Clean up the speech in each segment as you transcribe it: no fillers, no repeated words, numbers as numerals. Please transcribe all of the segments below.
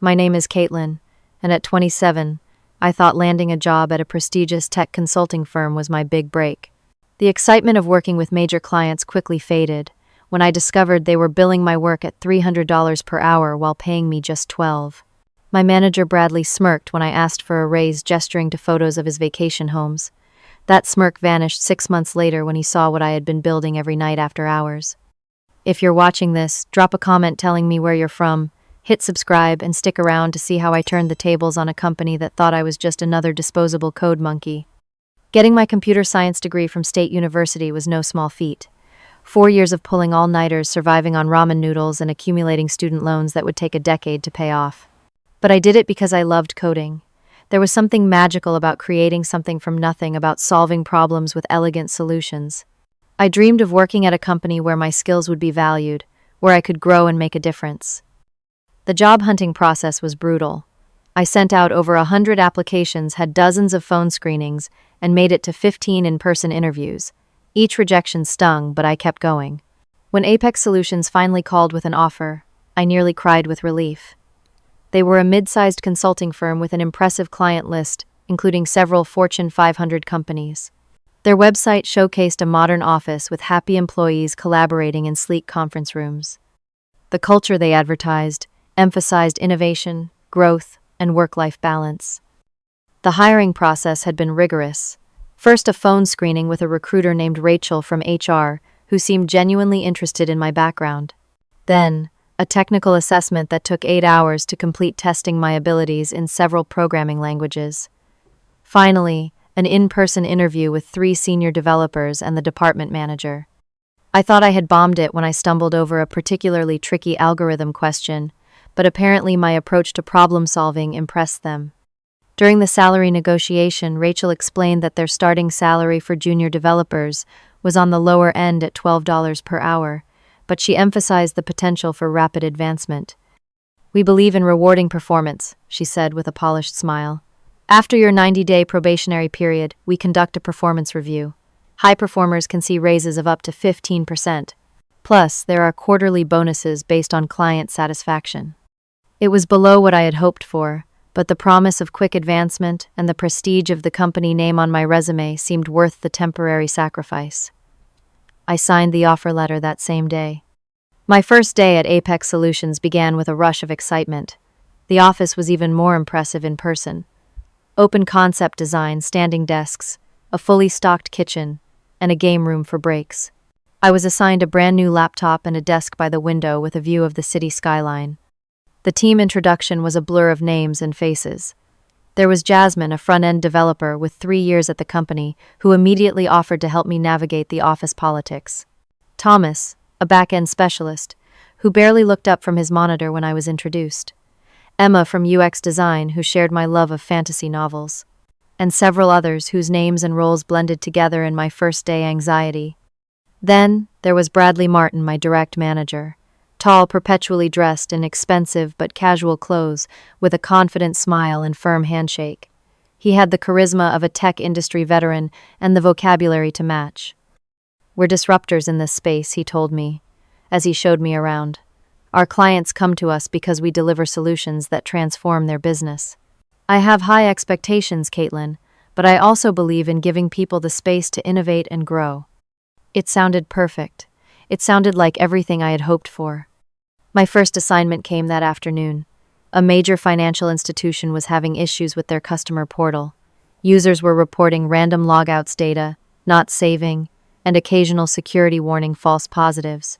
My name is Caitlin, and at 27, I thought landing a job at a prestigious tech consulting firm was my big break. The excitement of working with major clients quickly faded when I discovered they were billing my work at $300 per hour while paying me just $12. My manager Bradley smirked when I asked for a raise, gesturing to photos of his vacation homes. That smirk vanished 6 months later when he saw what I had been building every night after hours. If you're watching this, drop a comment telling me where you're from, hit subscribe, and stick around to see how I turned the tables on a company that thought I was just another disposable code monkey. Getting my computer science degree from State University was no small feat. 4 years of pulling all-nighters, surviving on ramen noodles, and accumulating student loans that would take a decade to pay off. But I did it because I loved coding. There was something magical about creating something from nothing, about solving problems with elegant solutions. I dreamed of working at a company where my skills would be valued, where I could grow and make a difference. The job hunting process was brutal. I sent out over 100 applications, had dozens of phone screenings, and made it to 15 in-person interviews. Each rejection stung, but I kept going. When Apex Solutions finally called with an offer, I nearly cried with relief. They were a mid-sized consulting firm with an impressive client list, including several Fortune 500 companies. Their website showcased a modern office with happy employees collaborating in sleek conference rooms. The culture they advertised emphasized innovation, growth, and work-life balance. The hiring process had been rigorous. First, a phone screening with a recruiter named Rachel from HR, who seemed genuinely interested in my background. Then, a technical assessment that took 8 hours to complete, testing my abilities in several programming languages. Finally, an in-person interview with 3 senior developers and the department manager. I thought I had bombed it when I stumbled over a particularly tricky algorithm question, but apparently my approach to problem-solving impressed them. During the salary negotiation, Rachel explained that their starting salary for junior developers was on the lower end at $12 per hour, but she emphasized the potential for rapid advancement. "We believe in rewarding performance," she said with a polished smile. "After your 90-day probationary period, we conduct a performance review. High performers can see raises of up to 15%. Plus, there are quarterly bonuses based on client satisfaction." It was below what I had hoped for, but the promise of quick advancement and the prestige of the company name on my resume seemed worth the temporary sacrifice. I signed the offer letter that same day. My first day at Apex Solutions began with a rush of excitement. The office was even more impressive in person. Open concept design, standing desks, a fully stocked kitchen, and a game room for breaks. I was assigned a brand new laptop and a desk by the window with a view of the city skyline. The team introduction was a blur of names and faces. There was Jasmine, a front-end developer with 3 years at the company, who immediately offered to help me navigate the office politics. Thomas, a back-end specialist, who barely looked up from his monitor when I was introduced. Emma from UX design, who shared my love of fantasy novels. And several others whose names and roles blended together in my first-day anxiety. Then, there was Bradley Martin, my direct manager. Tall, perpetually dressed in expensive but casual clothes, with a confident smile and firm handshake. He had the charisma of a tech industry veteran and the vocabulary to match. "We're disruptors in this space," he told me, as he showed me around. "Our clients come to us because we deliver solutions that transform their business. I have high expectations, Caitlin, but I also believe in giving people the space to innovate and grow." It sounded perfect. It sounded like everything I had hoped for. My first assignment came that afternoon. A major financial institution was having issues with their customer portal. Users were reporting random logouts data, not saving, and occasional security warning false positives.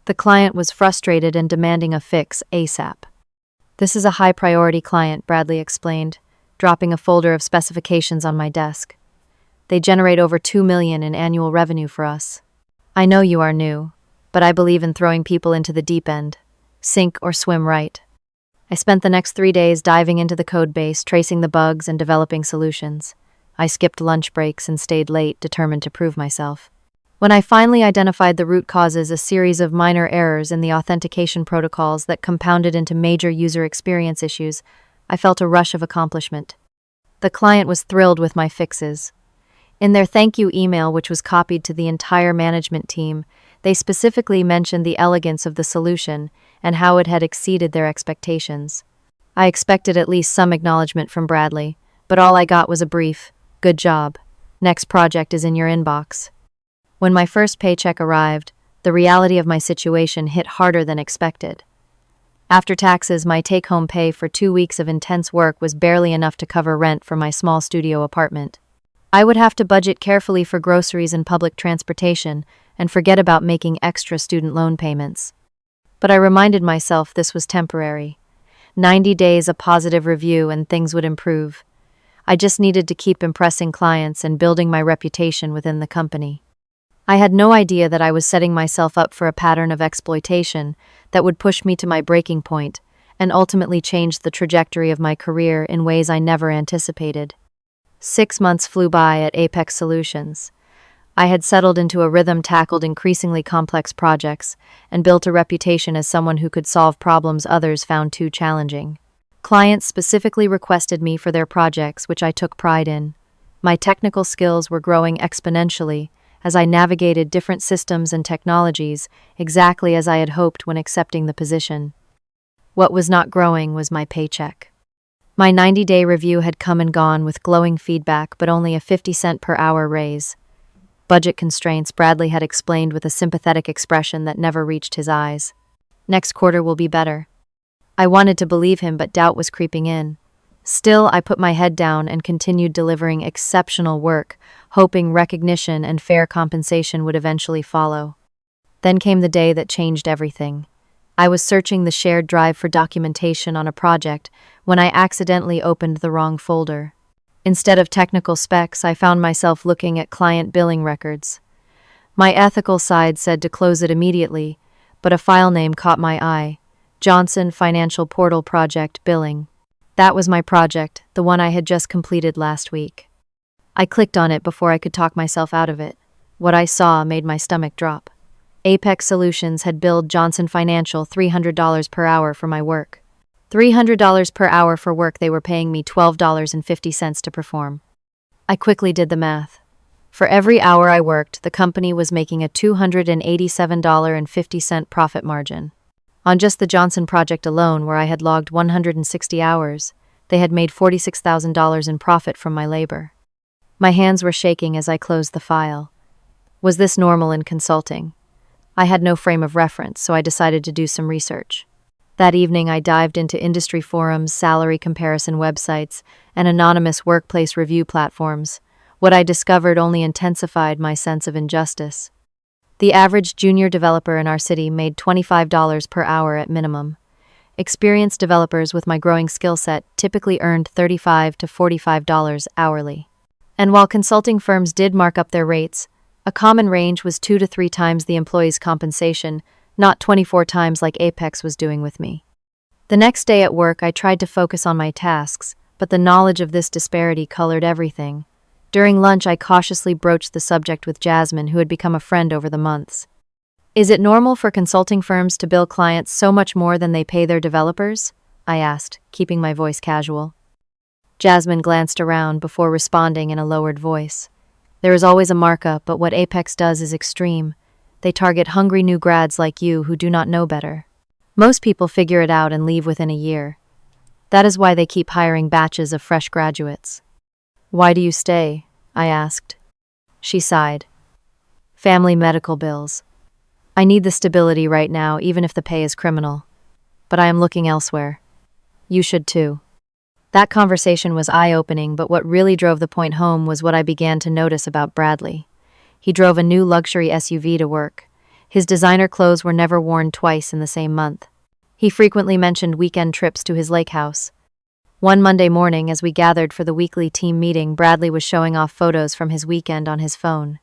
The client was frustrated and demanding a fix ASAP. "This is a high-priority client," Bradley explained, dropping a folder of specifications on my desk. "They generate over $2 million in annual revenue for us. I know you are new, but I believe in throwing people into the deep end. Sink or swim right." I spent the next 3 days diving into the code base, tracing the bugs and developing solutions. I skipped lunch breaks and stayed late, determined to prove myself. When I finally identified the root causes, a series of minor errors in the authentication protocols that compounded into major user experience issues, I felt a rush of accomplishment. The client was thrilled with my fixes. In their thank you email, which was copied to the entire management team, they specifically mentioned the elegance of the solution and how it had exceeded their expectations. I expected at least some acknowledgement from Bradley, but all I got was a brief, "Good job. Next project is in your inbox." When my first paycheck arrived, the reality of my situation hit harder than expected. After taxes, my take-home pay for 2 weeks of intense work was barely enough to cover rent for my small studio apartment. I would have to budget carefully for groceries and public transportation and forget about making extra student loan payments. But I reminded myself this was temporary. 90 days, a positive review, and things would improve. I just needed to keep impressing clients and building my reputation within the company. I had no idea that I was setting myself up for a pattern of exploitation that would push me to my breaking point and ultimately change the trajectory of my career in ways I never anticipated. 6 months flew by at Apex Solutions. I had settled into a rhythm, tackled increasingly complex projects, and built a reputation as someone who could solve problems others found too challenging. Clients specifically requested me for their projects, which I took pride in. My technical skills were growing exponentially as I navigated different systems and technologies, exactly as I had hoped when accepting the position. What was not growing was my paycheck. My 90-day review had come and gone with glowing feedback, but only a 50-cent per hour raise. Budget constraints, Bradley had explained with a sympathetic expression that never reached his eyes. Next quarter will be better. I wanted to believe him, but doubt was creeping in. Still, I put my head down and continued delivering exceptional work, hoping recognition and fair compensation would eventually follow. Then came the day that changed everything. I was searching the shared drive for documentation on a project when I accidentally opened the wrong folder. Instead of technical specs, I found myself looking at client billing records. My ethical side said to close it immediately, but a file name caught my eye: Johnson Financial Portal Project Billing. That was my project, the one I had just completed last week. I clicked on it before I could talk myself out of it. What I saw made my stomach drop. Apex Solutions had billed Johnson Financial $300 per hour for my work. $300 per hour for work they were paying me $12.50 to perform. I quickly did the math. For every hour I worked, the company was making a $287.50 profit margin. On just the Johnson project alone, where I had logged 160 hours, they had made $46,000 in profit from my labor. My hands were shaking as I closed the file. Was this normal in consulting? I had no frame of reference, so I decided to do some research. That evening, I dived into industry forums, salary comparison websites, and anonymous workplace review platforms. What I discovered only intensified my sense of injustice. The average junior developer in our city made $25 per hour at minimum. Experienced developers with my growing skill set typically earned $35 to $45 hourly. And while consulting firms did mark up their rates, a common range was 2 to 3 times the employee's compensation, not 24 times like Apex was doing with me. The next day at work, I tried to focus on my tasks, but the knowledge of this disparity colored everything. During lunch, I cautiously broached the subject with Jasmine, who had become a friend over the months. "Is it normal for consulting firms to bill clients so much more than they pay their developers?" I asked, keeping my voice casual. Jasmine glanced around before responding in a lowered voice. "There is always a markup, but what Apex does is extreme. They target hungry new grads like you who do not know better. Most people figure it out and leave within a year. That is why they keep hiring batches of fresh graduates." "Why do you stay?" I asked. She sighed. "Family medical bills. I need the stability right now, even if the pay is criminal. But I am looking elsewhere. You should too." That conversation was eye-opening, but what really drove the point home was what I began to notice about Bradley. He drove a new luxury SUV to work. His designer clothes were never worn twice in the same month. He frequently mentioned weekend trips to his lake house. One Monday morning, as we gathered for the weekly team meeting, Bradley was showing off photos from his weekend on his phone.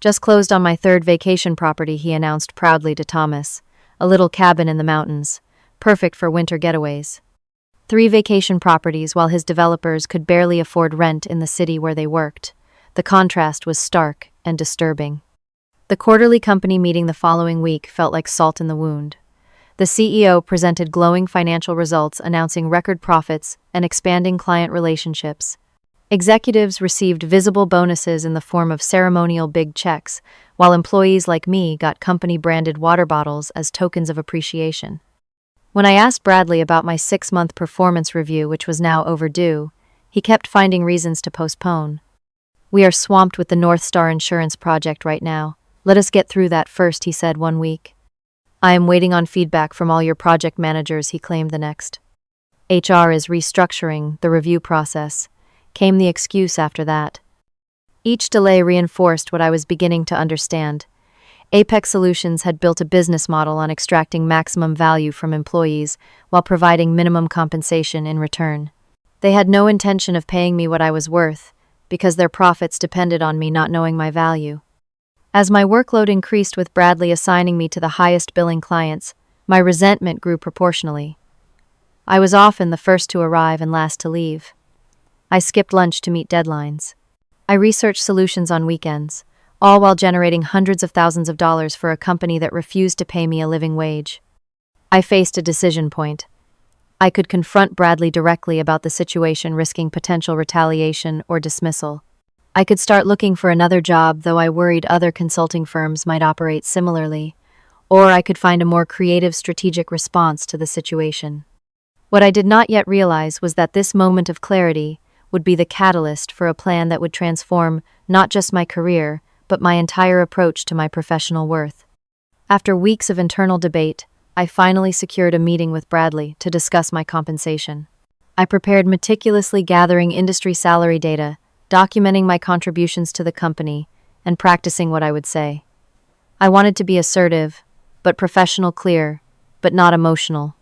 "Just closed on my 3rd vacation property," he announced proudly to Thomas. "A little cabin in the mountains. Perfect for winter getaways." 3 vacation properties, while his developers could barely afford rent in the city where they worked. The contrast was stark and disturbing. The quarterly company meeting the following week felt like salt in the wound. The CEO presented glowing financial results, announcing record profits and expanding client relationships. Executives received visible bonuses in the form of ceremonial big checks, while employees like me got company-branded water bottles as tokens of appreciation. When I asked Bradley about my 6-month performance review, which was now overdue, he kept finding reasons to postpone. "We are swamped with the North Star insurance project right now. Let us get through that first," he said one week. "I am waiting on feedback from all your project managers," he claimed the next. "HR is restructuring the review process," came the excuse after that. Each delay reinforced what I was beginning to understand. Apex Solutions had built a business model on extracting maximum value from employees while providing minimum compensation in return. They had no intention of paying me what I was worth, because their profits depended on me not knowing my value. As my workload increased with Bradley assigning me to the highest billing clients, my resentment grew proportionally. I was often the first to arrive and last to leave. I skipped lunch to meet deadlines. I researched solutions on weekends, all while generating hundreds of thousands of dollars for a company that refused to pay me a living wage. I faced a decision point. I could confront Bradley directly about the situation, risking potential retaliation or dismissal. I could start looking for another job, though I worried other consulting firms might operate similarly, or I could find a more creative, strategic response to the situation. What I did not yet realize was that this moment of clarity would be the catalyst for a plan that would transform not just my career, but my entire approach to my professional worth. After weeks of internal debate, I finally secured a meeting with Bradley to discuss my compensation. I prepared meticulously, gathering industry salary data, documenting my contributions to the company, and practicing what I would say. I wanted to be assertive, but professional, clear, but not emotional.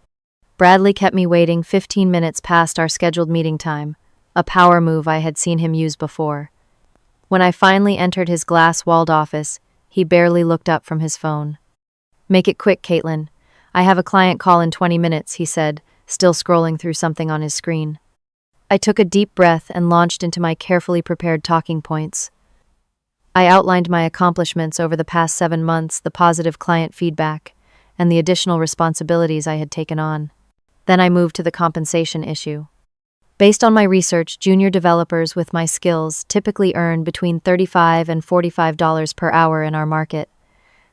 Bradley kept me waiting 15 minutes past our scheduled meeting time, a power move I had seen him use before. When I finally entered his glass-walled office, he barely looked up from his phone. "Make it quick, Caitlin. I have a client call in 20 minutes, he said, still scrolling through something on his screen. I took a deep breath and launched into my carefully prepared talking points. I outlined my accomplishments over the past 7 months, the positive client feedback, and the additional responsibilities I had taken on. Then I moved to the compensation issue. Based on my research, junior developers with my skills typically earn between $35 and $45 per hour in our market.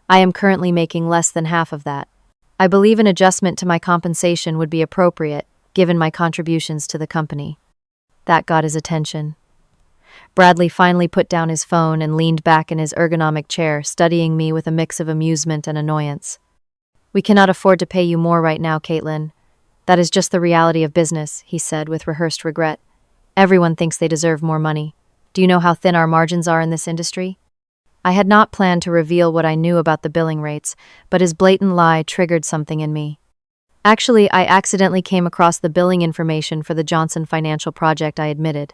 I am currently making less than half of that. I believe an adjustment to my compensation would be appropriate, given my contributions to the company." That got his attention. Bradley finally put down his phone and leaned back in his ergonomic chair, studying me with a mix of amusement and annoyance. "We cannot afford to pay you more right now, Caitlin. That is just the reality of business," he said with rehearsed regret. "Everyone thinks they deserve more money. Do you know how thin our margins are in this industry?" I had not planned to reveal what I knew about the billing rates, but his blatant lie triggered something in me. Actually, I accidentally came across the billing information for the Johnson Financial project, I admitted.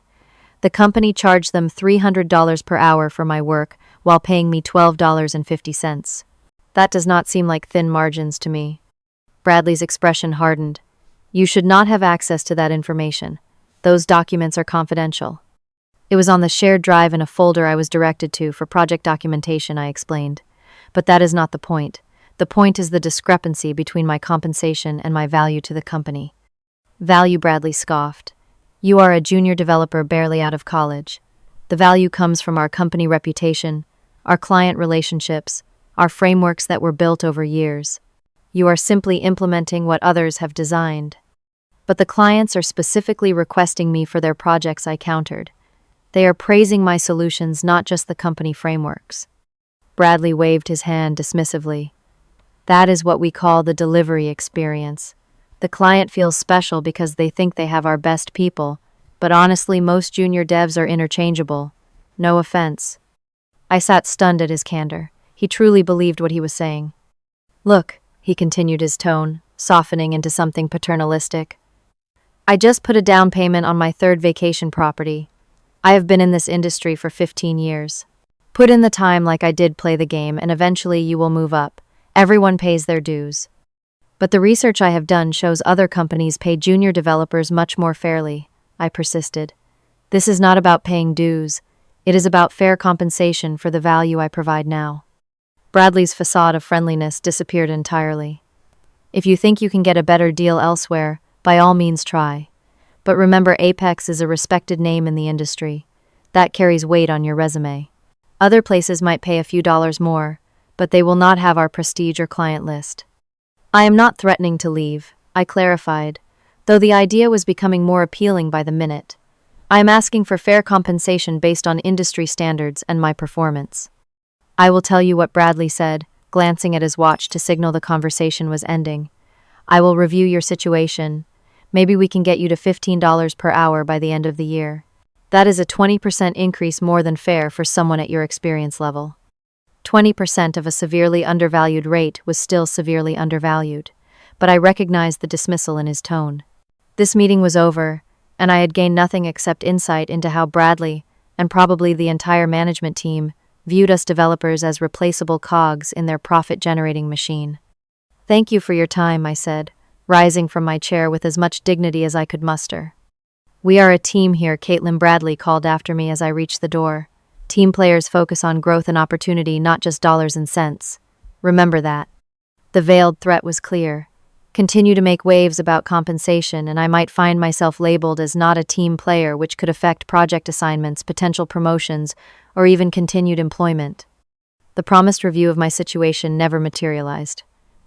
The company charged them $300 per hour for my work, while paying me $12.50. That does not seem like thin margins to me. Bradley's expression hardened. "You should not have access to that information. Those documents are confidential." "It was on the shared drive in a folder I was directed to for project documentation," I explained. "But that is not the point. The point is the discrepancy between my compensation and my value to the company." "Value?" Bradley scoffed. "You are a junior developer barely out of college. The value comes from our company reputation, our client relationships, our frameworks that were built over years. You are simply implementing what others have designed." "But the clients are specifically requesting me for their projects," I countered. "They are praising my solutions, not just the company frameworks." Bradley waved his hand dismissively. "That is what we call the delivery experience. The client feels special because they think they have our best people, but honestly, most junior devs are interchangeable. No offense." I sat stunned at his candor. He truly believed what he was saying. "Look," he continued, his tone softening into something paternalistic. "I just put a down payment on my 3rd vacation property. I have been in this industry for 15 years. Put in the time like I did, play the game, and eventually you will move up. Everyone pays their dues. But the research I have done shows other companies pay junior developers much more fairly," I persisted. "This is not about paying dues. It is about fair compensation for the value I provide now." Bradley's facade of friendliness disappeared entirely. "If you think you can get a better deal elsewhere, by all means try. But remember, Apex is a respected name in the industry. That carries weight on your resume. Other places might pay a few dollars more, but they will not have our prestige or client list." "I am not threatening to leave. I clarified, though the idea was becoming more appealing by the minute. I am asking for fair compensation based on industry standards and my performance. I will tell you what Bradley said, glancing at his watch to signal the conversation was ending. I will review your situation. Maybe we can get you to $15 per hour by the end of the year. That is a 20% increase more than fair for someone at your experience level. 20% of a severely undervalued rate was still severely undervalued, but I recognized the dismissal in his tone. This meeting was over, and I had gained nothing except insight into how Bradley, and probably the entire management team, viewed us developers as replaceable cogs in their profit-generating machine. "Thank you for your time," I said, rising from my chair with as much dignity as I could muster. "We are a team here," Caitlin Bradley called after me as I reached the door. "Team players focus on growth and opportunity, not just dollars and cents. Remember that." The veiled threat was clear. Continue to make waves about compensation, and I might find myself labeled as not a team player, which could affect project assignments, potential promotions, or even continued employment. The promised review of my situation never materialized.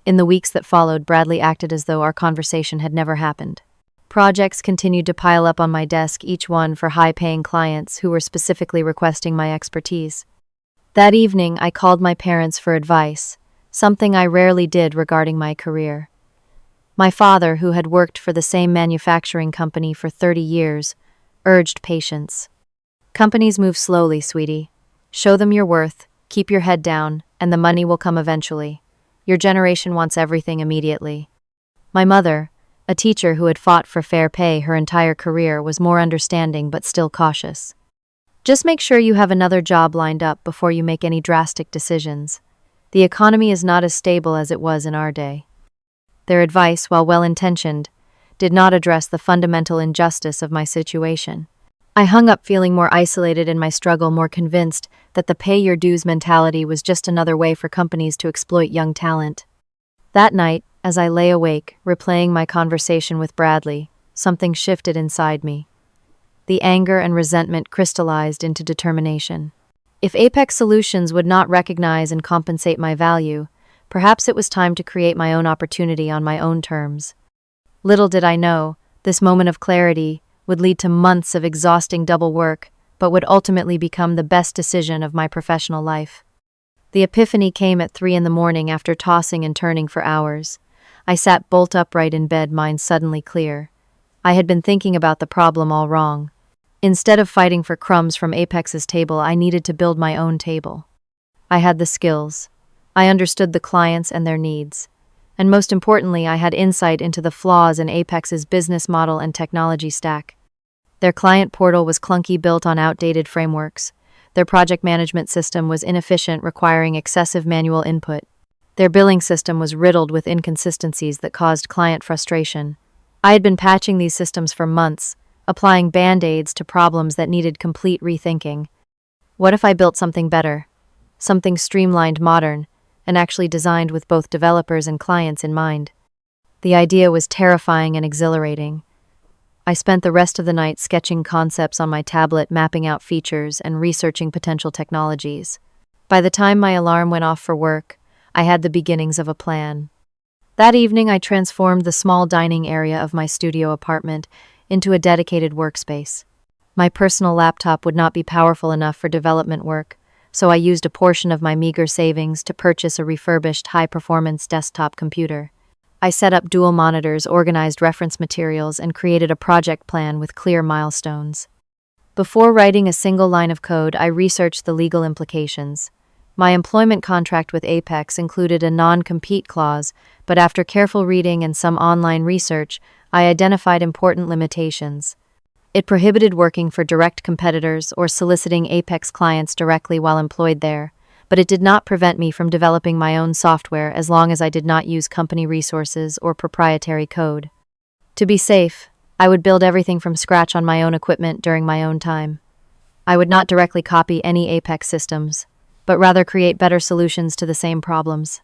In the weeks that followed, Bradley acted as though our conversation had never happened. Projects continued to pile up on my desk, each one for high-paying clients who were specifically requesting my expertise. That evening, I called my parents for advice, something I rarely did regarding my career. My father, who had worked for the same manufacturing company for 30 years, urged patience. "Companies move slowly, sweetie. Show them your worth, keep your head down, and the money will come eventually. Your generation wants everything immediately." My mother, a teacher who had fought for fair pay her entire career, was more understanding but still cautious. "Just make sure you have another job lined up before you make any drastic decisions. The economy is not as stable as it was in our day." Their advice, while well-intentioned, did not address the fundamental injustice of my situation. I hung up feeling more isolated in my struggle, more convinced that the pay your dues mentality was just another way for companies to exploit young talent. That night, as I lay awake, replaying my conversation with Bradley, something shifted inside me. The anger and resentment crystallized into determination. If Apex Solutions would not recognize and compensate my value, perhaps it was time to create my own opportunity on my own terms. Little did I know, this moment of clarity would lead to months of exhausting double work, but would ultimately become the best decision of my professional life. The epiphany came at 3 a.m. after tossing and turning for hours. I sat bolt upright in bed, mind suddenly clear. I had been thinking about the problem all wrong. Instead of fighting for crumbs from Apex's table, I needed to build my own table. I had the skills. I understood the clients and their needs. And most importantly, I had insight into the flaws in Apex's business model and technology stack. Their client portal was clunky, built on outdated frameworks. Their project management system was inefficient, requiring excessive manual input. Their billing system was riddled with inconsistencies that caused client frustration. I had been patching these systems for months, applying band-aids to problems that needed complete rethinking. What if I built something better? Something streamlined, modern, and actually designed with both developers and clients in mind. The idea was terrifying and exhilarating. I spent the rest of the night sketching concepts on my tablet, mapping out features, and researching potential technologies. By the time my alarm went off for work, I had the beginnings of a plan. That evening, I transformed the small dining area of my studio apartment into a dedicated workspace. My personal laptop would not be powerful enough for development work, so I used a portion of my meager savings to purchase a refurbished high-performance desktop computer. I set up dual monitors, organized reference materials, and created a project plan with clear milestones. Before writing a single line of code, I researched the legal implications. My employment contract with Apex included a non-compete clause, but after careful reading and some online research, I identified important limitations. It prohibited working for direct competitors or soliciting Apex clients directly while employed there, but it did not prevent me from developing my own software as long as I did not use company resources or proprietary code. To be safe, I would build everything from scratch on my own equipment during my own time. I would not directly copy any Apex systems, but rather create better solutions to the same problems,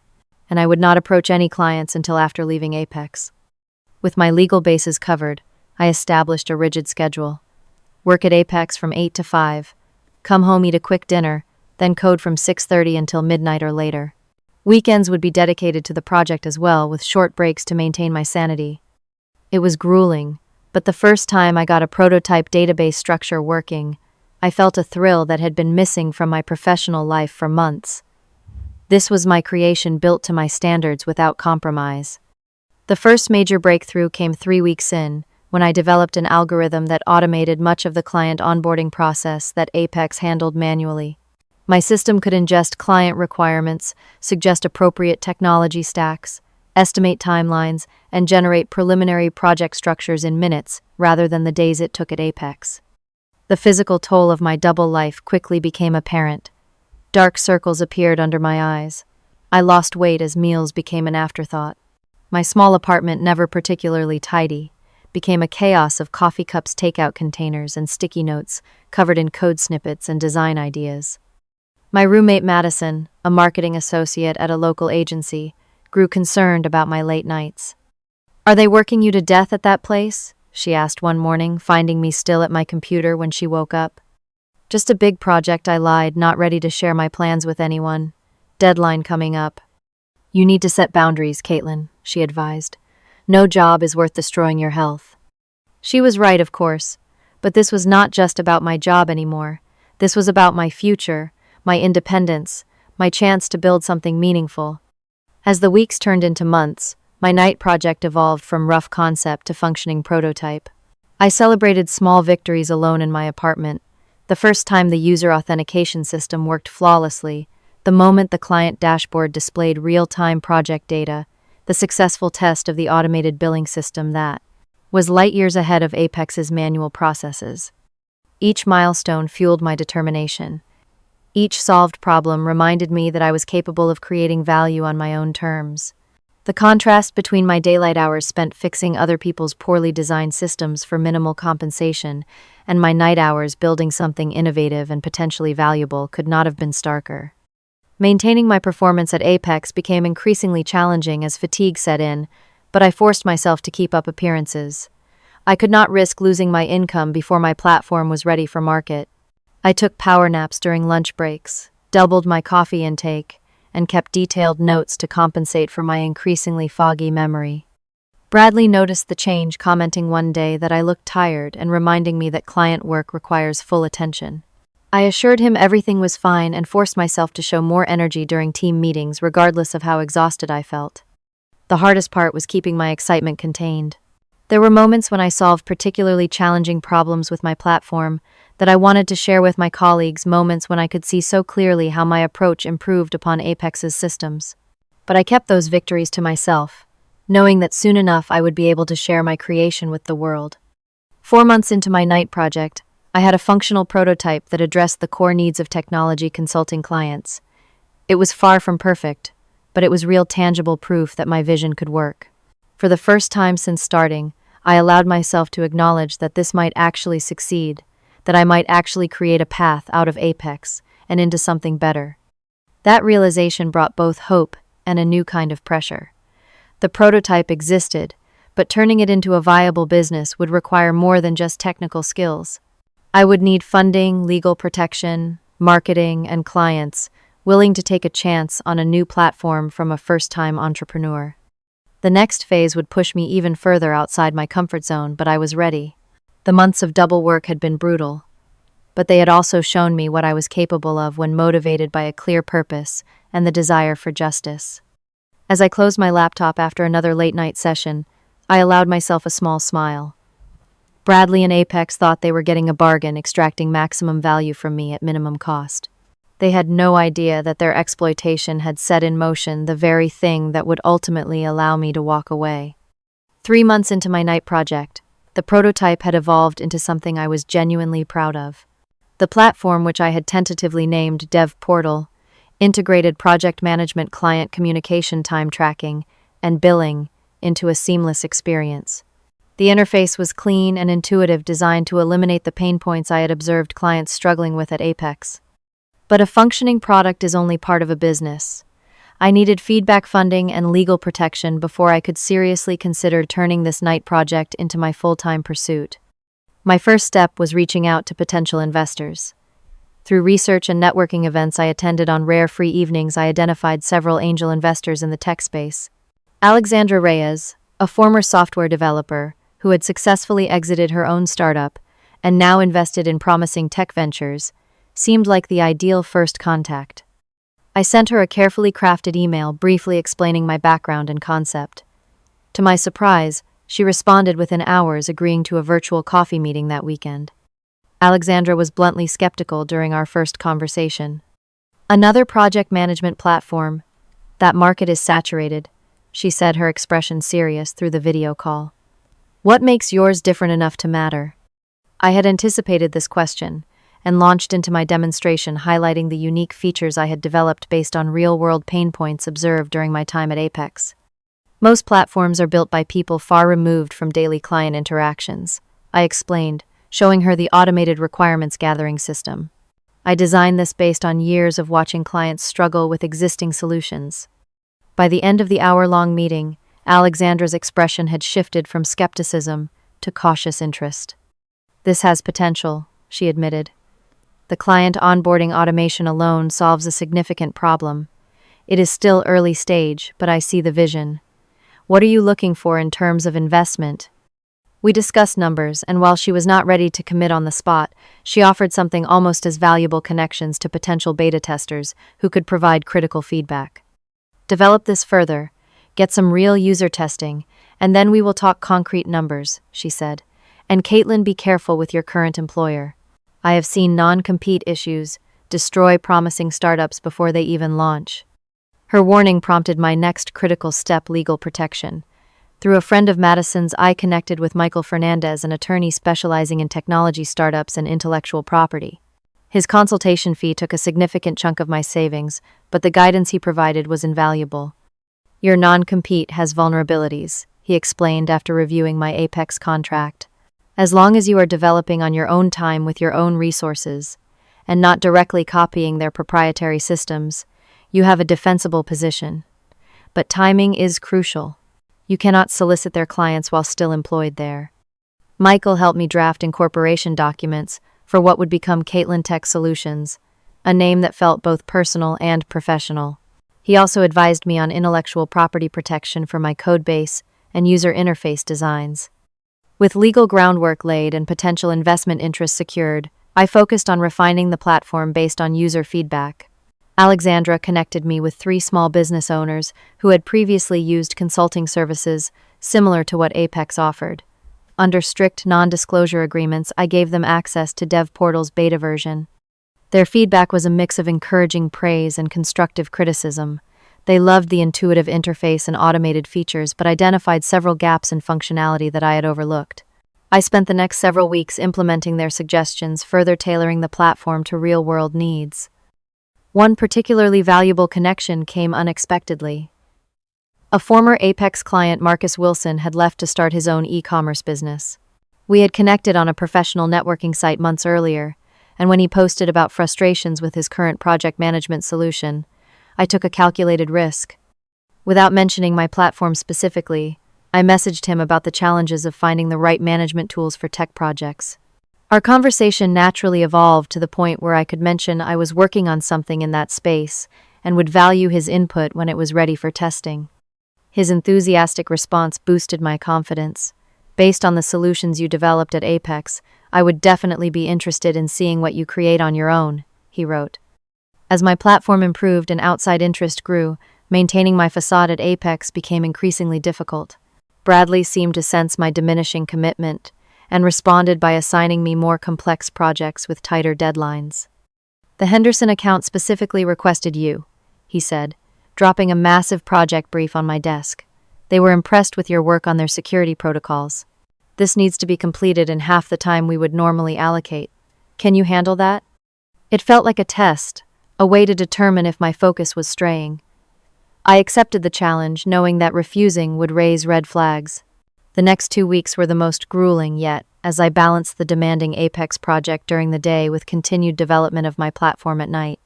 and I would not approach any clients until after leaving Apex. With my legal bases covered, I established a rigid schedule. Work at Apex from 8 to 5, come home, eat a quick dinner, then code from 6:30 until midnight or later. Weekends would be dedicated to the project as well, with short breaks to maintain my sanity. It was grueling, but the first time I got a prototype database structure working, I felt a thrill that had been missing from my professional life for months. This was my creation built to my standards without compromise. The first major breakthrough came 3 weeks in, when I developed an algorithm that automated much of the client onboarding process that Apex handled manually. My system could ingest client requirements, suggest appropriate technology stacks, estimate timelines, and generate preliminary project structures in minutes rather than the days it took at Apex. The physical toll of my double life quickly became apparent. Dark circles appeared under my eyes. I lost weight as meals became an afterthought. My small apartment, never particularly tidy, became a chaos of coffee cups, takeout containers, and sticky notes covered in code snippets and design ideas. My roommate Madison, a marketing associate at a local agency, grew concerned about my late nights. "Are they working you to death at that place?" she asked one morning, finding me still at my computer when she woke up. "Just a big project," I lied, not ready to share my plans with anyone. "Deadline coming up." "You need to set boundaries, Caitlin," she advised. "No job is worth destroying your health." She was right, of course, but this was not just about my job anymore. This was about my future, my independence, my chance to build something meaningful. As the weeks turned into months, my night project evolved from rough concept to functioning prototype. I celebrated small victories alone in my apartment. The first time the user authentication system worked flawlessly, the moment the client dashboard displayed real-time project data, the successful test of the automated billing system that was light years ahead of Apex's manual processes. Each milestone fueled my determination. Each solved problem reminded me that I was capable of creating value on my own terms. The contrast between my daylight hours spent fixing other people's poorly designed systems for minimal compensation and my night hours building something innovative and potentially valuable could not have been starker. Maintaining my performance at Apex became increasingly challenging as fatigue set in, but I forced myself to keep up appearances. I could not risk losing my income before my platform was ready for market. I took power naps during lunch breaks, doubled my coffee intake, and kept detailed notes to compensate for my increasingly foggy memory. Bradley noticed the change, commenting one day that I looked tired and reminding me that client work requires full attention. I assured him everything was fine and forced myself to show more energy during team meetings regardless of how exhausted I felt. The hardest part was keeping my excitement contained. There were moments when I solved particularly challenging problems with my platform that I wanted to share with my colleagues, moments when I could see so clearly how my approach improved upon Apex's systems. But I kept those victories to myself, knowing that soon enough I would be able to share my creation with the world. 4 months into my night project, I had a functional prototype that addressed the core needs of technology consulting clients. It was far from perfect, but it was real tangible proof that my vision could work. For the first time since starting, I allowed myself to acknowledge that this might actually succeed, that I might actually create a path out of Apex and into something better. That realization brought both hope and a new kind of pressure. The prototype existed, but turning it into a viable business would require more than just technical skills. I would need funding, legal protection, marketing, and clients willing to take a chance on a new platform from a first-time entrepreneur. The next phase would push me even further outside my comfort zone, but I was ready. The months of double work had been brutal, but they had also shown me what I was capable of when motivated by a clear purpose and the desire for justice. As I closed my laptop after another late-night session, I allowed myself a small smile. Bradley and Apex thought they were getting a bargain, extracting maximum value from me at minimum cost. They had no idea that their exploitation had set in motion the very thing that would ultimately allow me to walk away. 3 months into my night project, the prototype had evolved into something I was genuinely proud of. The platform, which I had tentatively named Dev Portal, integrated project management, client communication, time tracking, and billing into a seamless experience. The interface was clean and intuitive, designed to eliminate the pain points I had observed clients struggling with at Apex. But a functioning product is only part of a business. I needed feedback, funding, and legal protection before I could seriously consider turning this night project into my full-time pursuit. My first step was reaching out to potential investors. Through research and networking events I attended on rare free evenings, I identified several angel investors in the tech space. Alexandra Reyes, a former software developer, who had successfully exited her own startup and now invested in promising tech ventures, seemed like the ideal first contact. I sent her a carefully crafted email briefly explaining my background and concept. To my surprise, she responded within hours, agreeing to a virtual coffee meeting that weekend. Alexandra was bluntly skeptical during our first conversation. "Another project management platform. That market is saturated," she said, her expression serious through the video call. "What makes yours different enough to matter?" I had anticipated this question and launched into my demonstration, highlighting the unique features I had developed based on real-world pain points observed during my time at Apex. "Most platforms are built by people far removed from daily client interactions," I explained, showing her the automated requirements gathering system. "I designed this based on years of watching clients struggle with existing solutions." By the end of the hour-long meeting, Alexandra's expression had shifted from skepticism to cautious interest. "This has potential," she admitted. "The client onboarding automation alone solves a significant problem. It is still early stage, but I see the vision. What are you looking for in terms of investment?" We discussed numbers, and while she was not ready to commit on the spot, she offered something almost as valuable: connections to potential beta testers who could provide critical feedback. "Develop this further, get some real user testing, and then we will talk concrete numbers," she said. "And Caitlin, be careful with your current employer. I have seen non-compete issues destroy promising startups before they even launch." Her warning prompted my next critical step: legal protection. Through a friend of Madison's, I connected with Michael Fernandez, an attorney specializing in technology startups and intellectual property. His consultation fee took a significant chunk of my savings, but the guidance he provided was invaluable. "Your non-compete has vulnerabilities," he explained after reviewing my Apex contract. "As long as you are developing on your own time with your own resources, and not directly copying their proprietary systems, you have a defensible position. But timing is crucial. You cannot solicit their clients while still employed there." Michael helped me draft incorporation documents for what would become Caitlin Tech Solutions, a name that felt both personal and professional. He also advised me on intellectual property protection for my codebase and user interface designs. With legal groundwork laid and potential investment interests secured, I focused on refining the platform based on user feedback. Alexandra connected me with 3 small business owners who had previously used consulting services similar to what Apex offered. Under strict non-disclosure agreements, I gave them access to DevPortal's beta version. Their feedback was a mix of encouraging praise and constructive criticism. They loved the intuitive interface and automated features, but identified several gaps in functionality that I had overlooked. I spent the next several weeks implementing their suggestions, further tailoring the platform to real-world needs. One particularly valuable connection came unexpectedly. A former Apex client, Marcus Wilson, had left to start his own e-commerce business. We had connected on a professional networking site months earlier, and when he posted about frustrations with his current project management solution, I took a calculated risk. Without mentioning my platform specifically, I messaged him about the challenges of finding the right management tools for tech projects. Our conversation naturally evolved to the point where I could mention I was working on something in that space and would value his input when it was ready for testing. His enthusiastic response boosted my confidence. "Based on the solutions you developed at Apex, I would definitely be interested in seeing what you create on your own," he wrote. As my platform improved and outside interest grew, maintaining my facade at Apex became increasingly difficult. Bradley seemed to sense my diminishing commitment and responded by assigning me more complex projects with tighter deadlines. "The Henderson account specifically requested you," he said, dropping a massive project brief on my desk. "They were impressed with your work on their security protocols. This needs to be completed in half the time we would normally allocate. Can you handle that?" It felt like a test, a way to determine if my focus was straying. I accepted the challenge, knowing that refusing would raise red flags. The next 2 weeks were the most grueling yet, as I balanced the demanding Apex project during the day with continued development of my platform at night.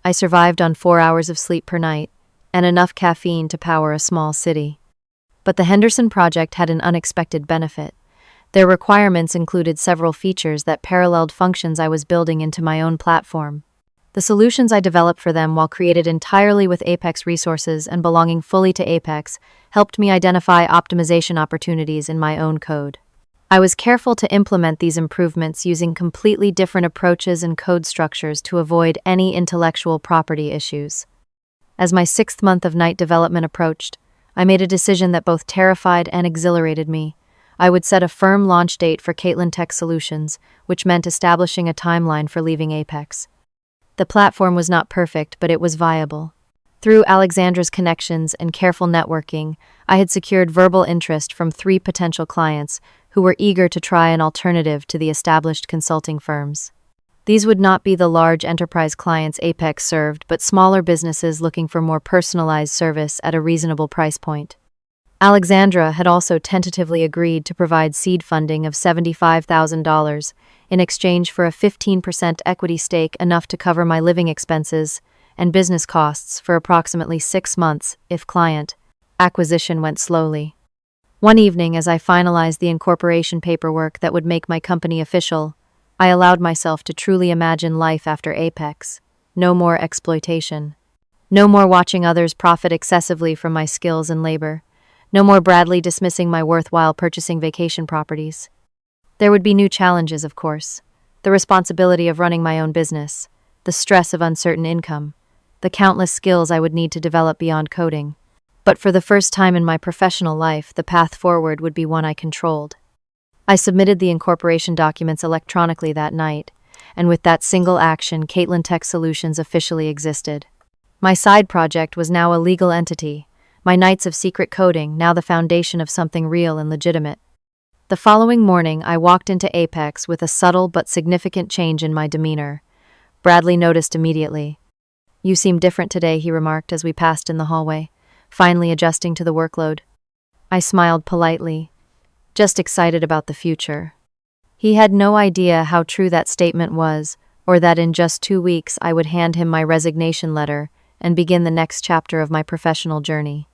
I survived on 4 hours of sleep per night, and enough caffeine to power a small city. But the Henderson project had an unexpected benefit. Their requirements included several features that paralleled functions I was building into my own platform. The solutions I developed for them, while created entirely with Apex resources and belonging fully to Apex, helped me identify optimization opportunities in my own code. I was careful to implement these improvements using completely different approaches and code structures to avoid any intellectual property issues. As my 6th month of night development approached, I made a decision that both terrified and exhilarated me. I would set a firm launch date for Caitlin Tech Solutions, which meant establishing a timeline for leaving Apex. The platform was not perfect, but it was viable. Through Alexandra's connections and careful networking, I had secured verbal interest from 3 potential clients who were eager to try an alternative to the established consulting firms. These would not be the large enterprise clients Apex served, but smaller businesses looking for more personalized service at a reasonable price point. Alexandra had also tentatively agreed to provide seed funding of $75,000 in exchange for a 15% equity stake, enough to cover my living expenses and business costs for approximately 6 months if client acquisition went slowly. One evening, as I finalized the incorporation paperwork that would make my company official, I allowed myself to truly imagine life after Apex. No more exploitation. No more watching others profit excessively from my skills and labor. No more Bradley dismissing my worth while purchasing vacation properties. There would be new challenges, of course. The responsibility of running my own business, the stress of uncertain income, the countless skills I would need to develop beyond coding. But for the first time in my professional life, the path forward would be one I controlled. I submitted the incorporation documents electronically that night, and with that single action, Caitlin Tech Solutions officially existed. My side project was now a legal entity, my nights of secret coding now the foundation of something real and legitimate. The following morning, I walked into Apex with a subtle but significant change in my demeanor. Bradley noticed immediately. "You seem different today," he remarked as we passed in the hallway, finally adjusting to the workload. I smiled politely, just excited about the future. He had no idea how true that statement was, or that in just 2 weeks I would hand him my resignation letter and begin the next chapter of my professional journey.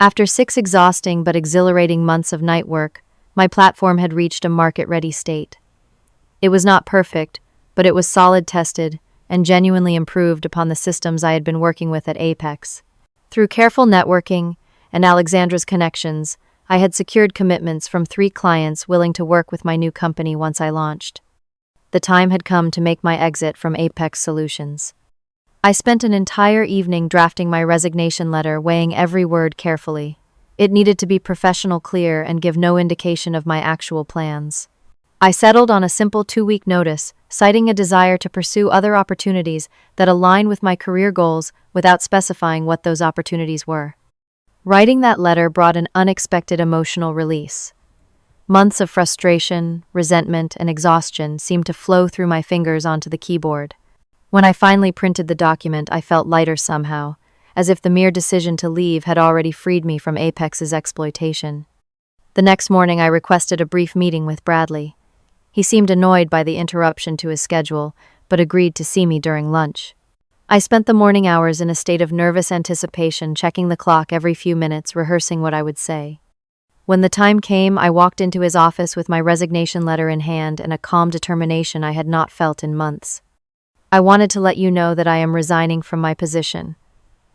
After 6 exhausting but exhilarating months of night work, my platform had reached a market-ready state. It was not perfect, but it was solid, tested, and genuinely improved upon the systems I had been working with at Apex. Through careful networking and Alexandra's connections, I had secured commitments from 3 clients willing to work with my new company once I launched. The time had come to make my exit from Apex Solutions. I spent an entire evening drafting my resignation letter, weighing every word carefully. It needed to be professional, clear, and give no indication of my actual plans. I settled on a simple 2-week notice, citing a desire to pursue other opportunities that align with my career goals without specifying what those opportunities were. Writing that letter brought an unexpected emotional release. Months of frustration, resentment, and exhaustion seemed to flow through my fingers onto the keyboard. When I finally printed the document, I felt lighter somehow, as if the mere decision to leave had already freed me from Apex's exploitation. The next morning, I requested a brief meeting with Bradley. He seemed annoyed by the interruption to his schedule, but agreed to see me during lunch. I spent the morning hours in a state of nervous anticipation, checking the clock every few minutes, rehearsing what I would say. When the time came, I walked into his office with my resignation letter in hand and a calm determination I had not felt in months. "I wanted to let you know that I am resigning from my position,"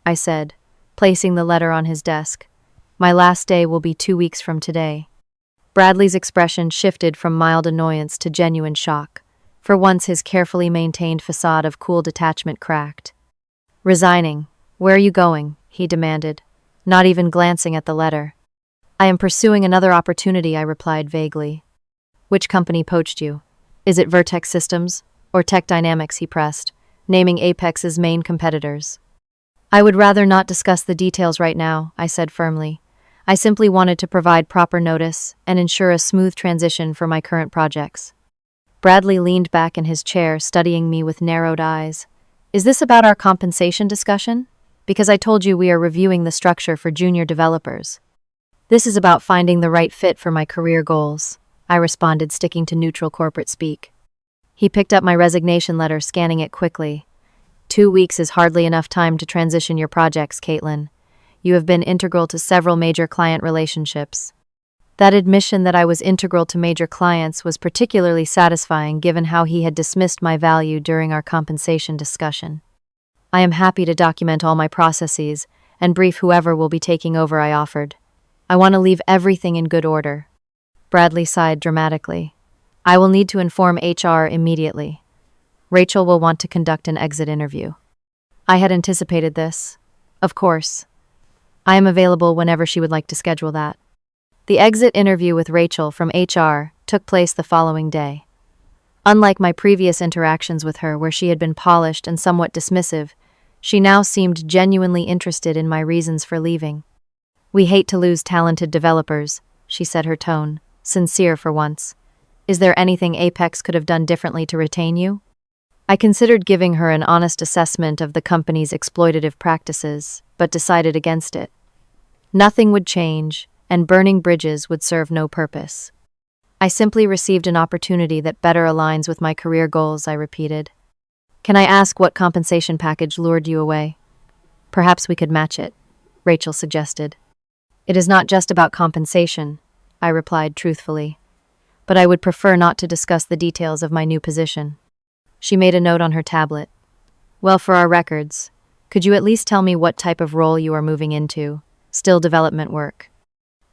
I said, placing the letter on his desk. "My last day will be 2 weeks from today." Bradley's expression shifted from mild annoyance to genuine shock. For once, his carefully maintained facade of cool detachment cracked. "Resigning? Where are you going?" he demanded, not even glancing at the letter. "I am pursuing another opportunity," I replied vaguely. "Which company poached you? Is it Vertex Systems or Tech Dynamics?" he pressed, naming Apex's main competitors. "I would rather not discuss the details right now," I said firmly. "I simply wanted to provide proper notice and ensure a smooth transition for my current projects." Bradley leaned back in his chair, studying me with narrowed eyes. "Is this about our compensation discussion? Because I told you we are reviewing the structure for junior developers." "This is about finding the right fit for my career goals," I responded, sticking to neutral corporate speak. He picked up my resignation letter, scanning it quickly. 2 weeks is hardly enough time to transition your projects, Caitlin. You have been integral to several major client relationships." That admission that I was integral to major clients was particularly satisfying, given how he had dismissed my value during our compensation discussion. "I am happy to document all my processes and brief whoever will be taking over," I offered. "I want to leave everything in good order." Bradley sighed dramatically. I will need to inform HR immediately. Rachel will want to conduct an exit interview. I had anticipated this. Of course. I am available whenever she would like to schedule that. The exit interview with Rachel from HR took place the following day. Unlike my previous interactions with her, where she had been polished and somewhat dismissive, she now seemed genuinely interested in my reasons for leaving. We hate to lose talented developers, she said, her tone sincere for once. Is there anything Apex could have done differently to retain you? I considered giving her an honest assessment of the company's exploitative practices, but decided against it. Nothing would change, and burning bridges would serve no purpose. I simply received an opportunity that better aligns with my career goals, I repeated. Can I ask what compensation package lured you away? Perhaps we could match it, Rachel suggested. It is not just about compensation, I replied truthfully, but I would prefer not to discuss the details of my new position. She made a note on her tablet. Well, for our records, could you at least tell me what type of role you are moving into? Still development work?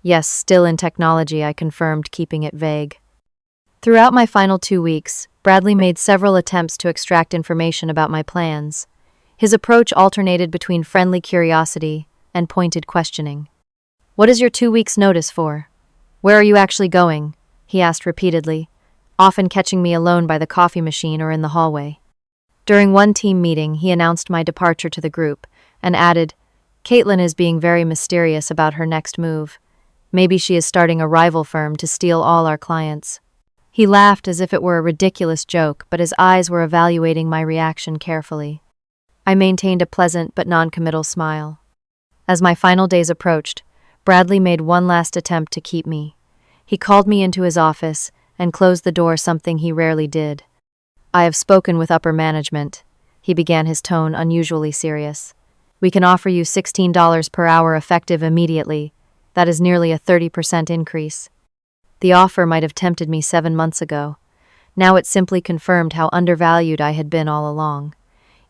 Yes, still in technology, I confirmed, keeping it vague. Throughout my final 2 weeks, Bradley made several attempts to extract information about my plans. His approach alternated between friendly curiosity and pointed questioning. What is your 2 weeks' notice for? Where are you actually going? He asked repeatedly, often catching me alone by the coffee machine or in the hallway. During one team meeting, he announced my departure to the group and added, Caitlin is being very mysterious about her next move. Maybe she is starting a rival firm to steal all our clients. He laughed as if it were a ridiculous joke, but his eyes were evaluating my reaction carefully. I maintained a pleasant but non-committal smile. As my final days approached, Bradley made one last attempt to keep me. He called me into his office and closed the door, something he rarely did. I have spoken with upper management, he began, his tone unusually serious. We can offer you $16 per hour effective immediately. That is nearly a 30% increase. The offer might have tempted me 7 months ago. Now it simply confirmed how undervalued I had been all along.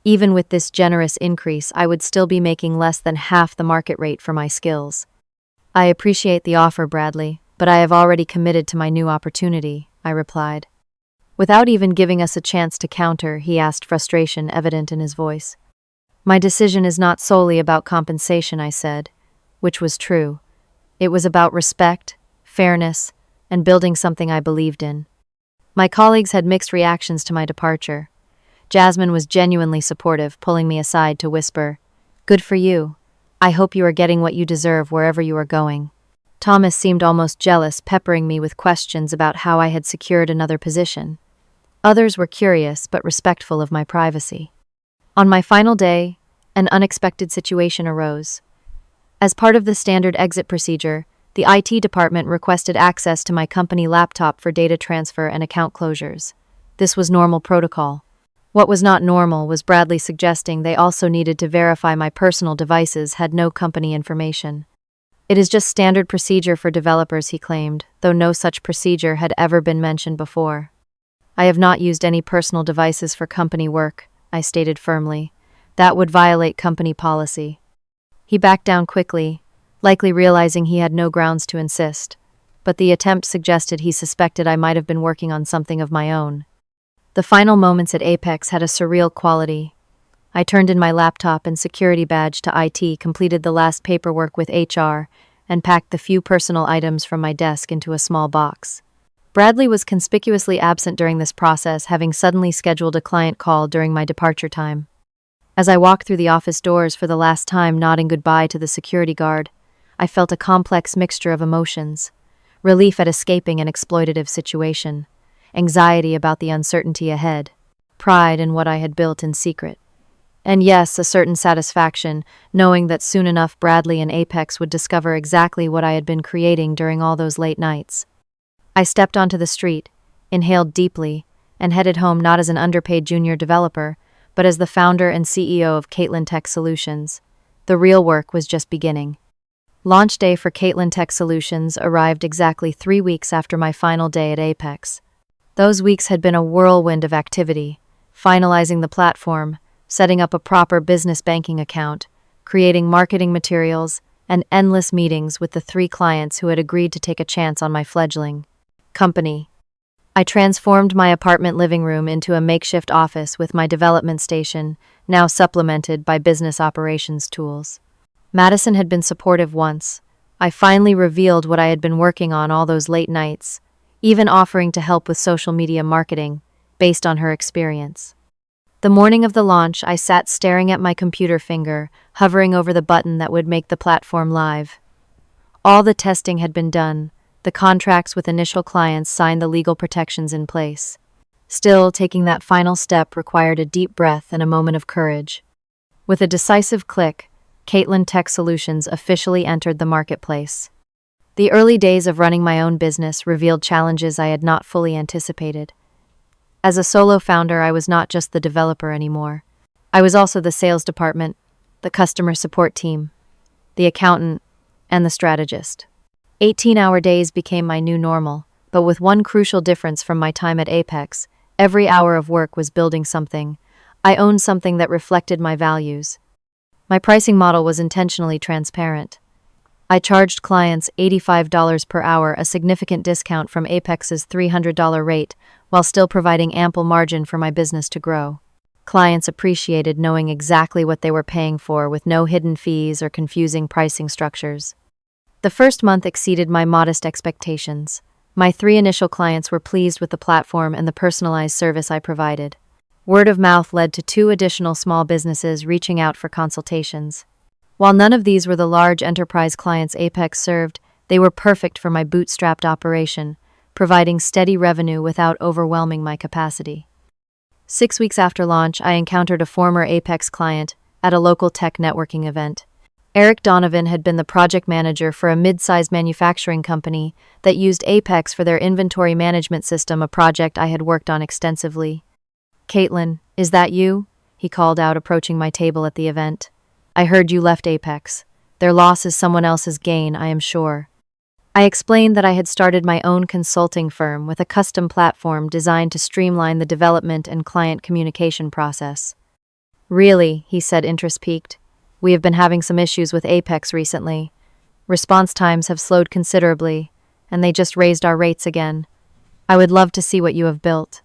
Even with this generous increase, I would still be making less than half the market rate for my skills. I appreciate the offer, Bradley, but I have already committed to my new opportunity, I replied. Without even giving us a chance to counter, he asked, frustration evident in his voice. My decision is not solely about compensation, I said, which was true. It was about respect, fairness, and building something I believed in. My colleagues had mixed reactions to my departure. Jasmine was genuinely supportive, pulling me aside to whisper, Good for you. I hope you are getting what you deserve wherever you are going. Thomas seemed almost jealous, peppering me with questions about how I had secured another position. Others were curious but respectful of my privacy. On my final day, an unexpected situation arose. As part of the standard exit procedure, the IT department requested access to my company laptop for data transfer and account closures. This was normal protocol. What was not normal was Bradley suggesting they also needed to verify my personal devices had no company information. It is just standard procedure for developers, he claimed, though no such procedure had ever been mentioned before. I have not used any personal devices for company work, I stated firmly. That would violate company policy. He backed down quickly, likely realizing he had no grounds to insist, but the attempt suggested he suspected I might have been working on something of my own. The final moments at Apex had a surreal quality. I turned in my laptop and security badge to IT, completed the last paperwork with HR, and packed the few personal items from my desk into a small box. Bradley was conspicuously absent during this process, having suddenly scheduled a client call during my departure time. As I walked through the office doors for the last time, nodding goodbye to the security guard, I felt a complex mixture of emotions: relief at escaping an exploitative situation, anxiety about the uncertainty ahead, pride in what I had built in secret, and yes, a certain satisfaction, knowing that soon enough Bradley and Apex would discover exactly what I had been creating during all those late nights. I stepped onto the street, inhaled deeply, and headed home not as an underpaid junior developer, but as the founder and CEO of Caitlin Tech Solutions. The real work was just beginning. Launch day for Caitlin Tech Solutions arrived exactly 3 weeks after my final day at Apex. Those weeks had been a whirlwind of activity, finalizing the platform, setting up a proper business banking account, creating marketing materials, and endless meetings with the 3 clients who had agreed to take a chance on my fledgling. Company. I transformed my apartment living room into a makeshift office with my development station, now supplemented by business operations tools. Madison had been supportive once. I finally revealed what I had been working on all those late nights, even offering to help with social media marketing, based on her experience. The morning of the launch, I sat staring at my computer finger, hovering over the button that would make the platform live. All the testing had been done, the contracts with initial clients signed, the legal protections in place. Still, taking that final step required a deep breath and a moment of courage. With a decisive click, Caitlin Tech Solutions officially entered the marketplace. The early days of running my own business revealed challenges I had not fully anticipated. As a solo founder, I was not just the developer anymore. I was also the sales department, the customer support team, the accountant, and the strategist. 18-hour days became my new normal, but with one crucial difference from my time at Apex: every hour of work was building something. I owned something that reflected my values. My pricing model was intentionally transparent. I charged clients $85 per hour, a significant discount from Apex's $300 rate, while still providing ample margin for my business to grow. Clients appreciated knowing exactly what they were paying for, with no hidden fees or confusing pricing structures. The first month exceeded my modest expectations. My 3 initial clients were pleased with the platform and the personalized service I provided. Word of mouth led to 2 additional small businesses reaching out for consultations. While none of these were the large enterprise clients Apex served, they were perfect for my bootstrapped operation, providing steady revenue without overwhelming my capacity. 6 weeks after launch, I encountered a former Apex client at a local tech networking event. Eric Donovan had been the project manager for a mid-sized manufacturing company that used Apex for their inventory management system, a project I had worked on extensively. "Caitlin, is that you?" he called out, approaching my table at the event. "I heard you left Apex. Their loss is someone else's gain, I am sure." I explained that I had started my own consulting firm with a custom platform designed to streamline the development and client communication process. "Really?" he said, interest piqued. "We have been having some issues with Apex recently. Response times have slowed considerably, and they just raised our rates again. I would love to see what you have built."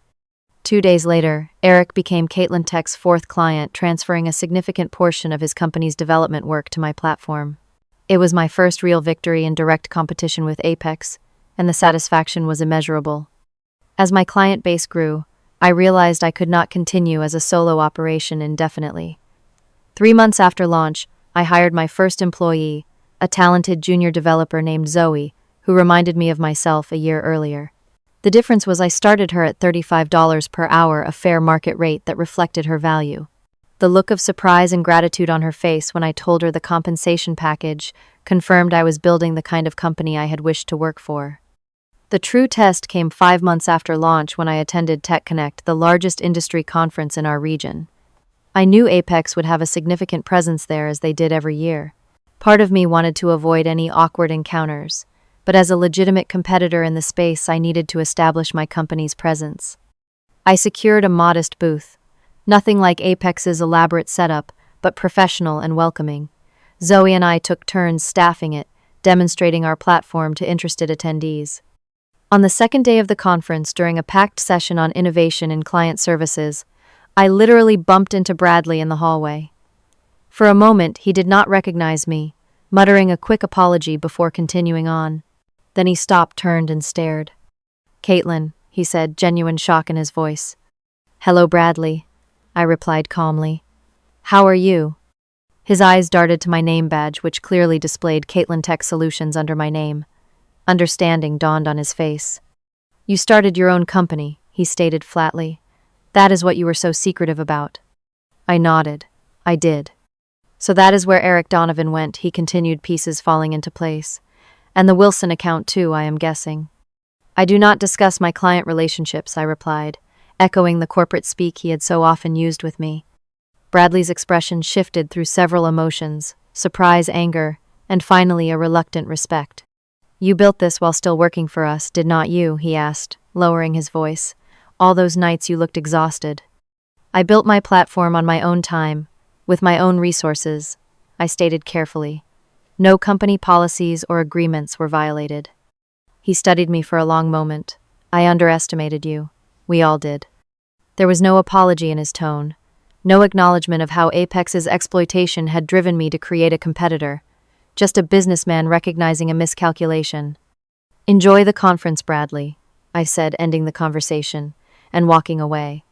2 days later, Eric became Caitlin Tech's 4th client, transferring a significant portion of his company's development work to my platform. It was my first real victory in direct competition with Apex, and the satisfaction was immeasurable. As my client base grew, I realized I could not continue as a solo operation indefinitely. 3 months after launch, I hired my first employee, a talented junior developer named Zoe, who reminded me of myself a year earlier. The difference was I started her at $35 per hour, a fair market rate that reflected her value. The look of surprise and gratitude on her face when I told her the compensation package confirmed I was building the kind of company I had wished to work for. The true test came 5 months after launch, when I attended Tech Connect, the largest industry conference in our region. I knew Apex would have a significant presence there, as they did every year. Part of me wanted to avoid any awkward encounters, but as a legitimate competitor in the space, I needed to establish my company's presence. I secured a modest booth. Nothing like Apex's elaborate setup, but professional and welcoming. Zoe and I took turns staffing it, demonstrating our platform to interested attendees. On the second day of the conference, during a packed session on innovation in client services, I literally bumped into Bradley in the hallway. For a moment, he did not recognize me, muttering a quick apology before continuing on. Then he stopped, turned, and stared. "Caitlin," he said, genuine shock in his voice. "Hello, Bradley," I replied calmly. "How are you?" His eyes darted to my name badge, which clearly displayed Caitlin Tech Solutions under my name. Understanding dawned on his face. "You started your own company," he stated flatly. "That is what you were so secretive about." I nodded. I did. "So that is where Eric Donovan went," he continued, pieces falling into place. "And the Wilson account too, I am guessing." "I do not discuss my client relationships," I replied, echoing the corporate speak he had so often used with me. Bradley's expression shifted through several emotions: surprise, anger, and finally a reluctant respect. "You built this while still working for us, did not you?" he asked, lowering his voice. "All those nights you looked exhausted." "I built my platform on my own time, with my own resources," I stated carefully. "No company policies or agreements were violated." He studied me for a long moment. I underestimated you. We all did. There was no apology in his tone, no acknowledgement of how Apex's exploitation had driven me to create a competitor, just a businessman recognizing a miscalculation. Enjoy the conference, Bradley, I said, ending the conversation and walking away.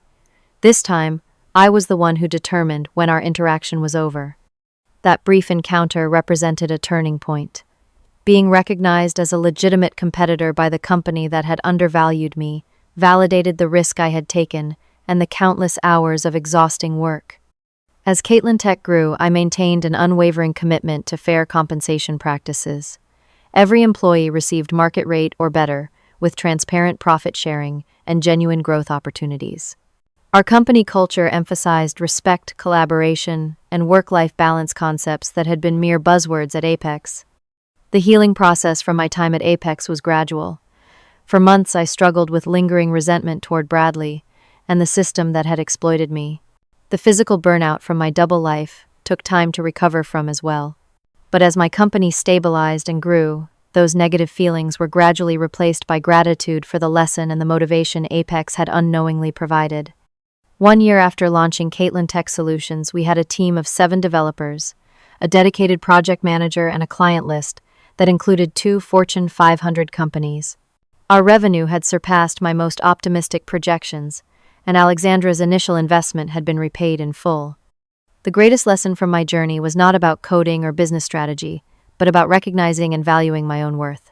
This time, I was the one who determined when our interaction was over. That brief encounter represented a turning point. Being recognized as a legitimate competitor by the company that had undervalued me validated the risk I had taken and the countless hours of exhausting work. As Caitlin Tech grew, I maintained an unwavering commitment to fair compensation practices. Every employee received market rate or better, with transparent profit sharing and genuine growth opportunities. Our company culture emphasized respect, collaboration, and work-life balance concepts that had been mere buzzwords at Apex. The healing process from my time at Apex was gradual. For months, I struggled with lingering resentment toward Bradley and the system that had exploited me. The physical burnout from my double life took time to recover from as well. But as my company stabilized and grew, those negative feelings were gradually replaced by gratitude for the lesson and the motivation Apex had unknowingly provided. 1 year after launching Caitlin Tech Solutions, we had a team of 7 developers, a dedicated project manager, and a client list that included 2 Fortune 500 companies. Our revenue had surpassed my most optimistic projections, and Alexandra's initial investment had been repaid in full. The greatest lesson from my journey was not about coding or business strategy, but about recognizing and valuing my own worth.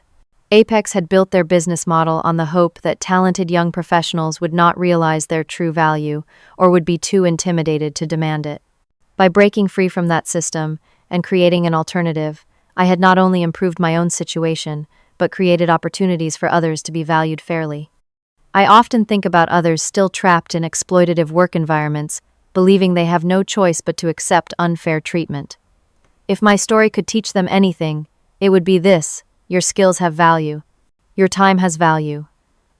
Apex had built their business model on the hope that talented young professionals would not realize their true value or would be too intimidated to demand it. By breaking free from that system and creating an alternative, I had not only improved my own situation, but created opportunities for others to be valued fairly. I often think about others still trapped in exploitative work environments, believing they have no choice but to accept unfair treatment. If my story could teach them anything, it would be this: your skills have value. Your time has value.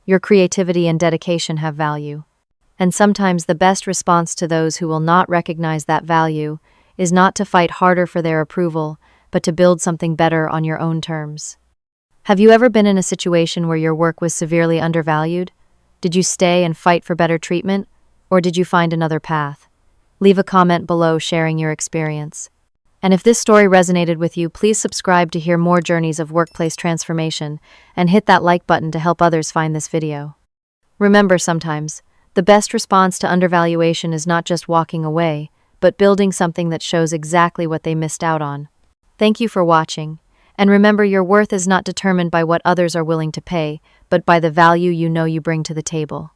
Your creativity and dedication have value. And sometimes the best response to those who will not recognize that value is not to fight harder for their approval, but to build something better on your own terms. Have you ever been in a situation where your work was severely undervalued? Did you stay and fight for better treatment, or did you find another path? Leave a comment below sharing your experience. And if this story resonated with you, please subscribe to hear more journeys of workplace transformation and hit that like button to help others find this video. Remember, sometimes, the best response to undervaluation is not just walking away, but building something that shows exactly what they missed out on. Thank you for watching, and remember, your worth is not determined by what others are willing to pay, but by the value you know you bring to the table.